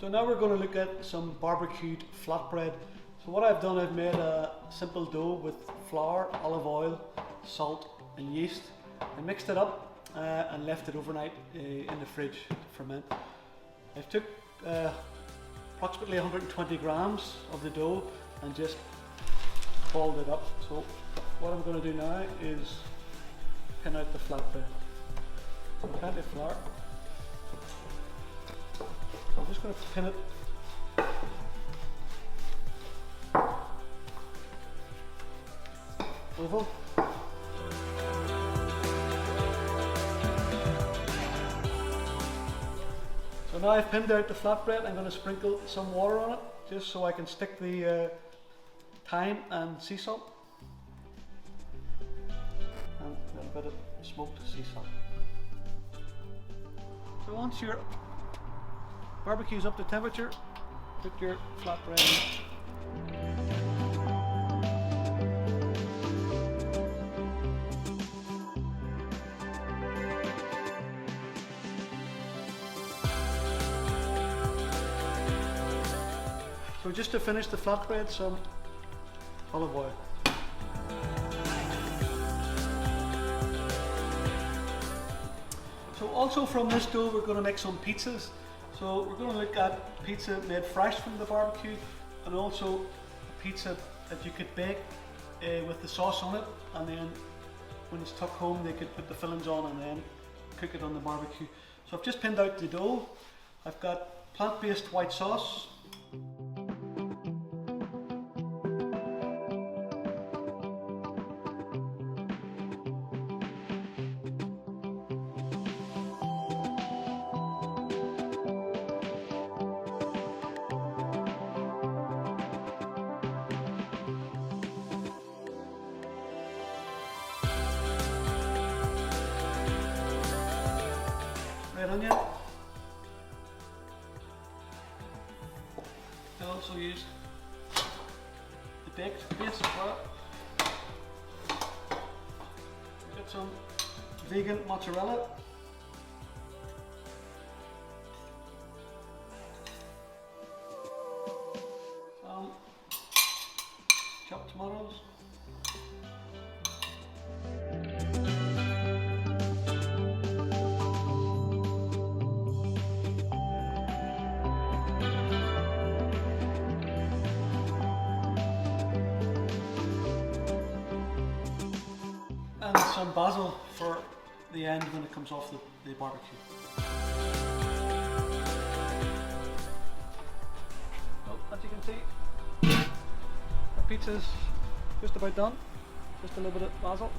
So now we're going to look at some barbecued flatbread. So what I've done, I've made a simple dough with flour, olive oil, salt and yeast. I mixed it up and left it overnight in the fridge to ferment. I took approximately 120 grams of the dough and just balled it up. So what I'm going to do now is pin out the flatbread. So plenty of flour. I'm just going to pin it oval. So now I've pinned out the flatbread, I'm going to sprinkle some water on it just so I can stick the thyme and sea salt and a little bit of smoked sea salt. So once your barbecue is up to temperature, put your flatbread in. So just to finish the flatbread, some olive oil. So also from this dough we're going to make some pizzas. So we're going to look at pizza made fresh from the barbecue, and also a pizza that you could bake with the sauce on it, and then when it's tucked home they could put the fillings on and then cook it on the barbecue. So I've just pinned out the dough. I've got plant-based white sauce. Red onion. I also used the baked base as well. We've got some vegan mozzarella. Some chopped tomatoes. And some basil for the end when it comes off the barbecue. Well, as you can see, the pizza's just about done. Just a little bit of basil.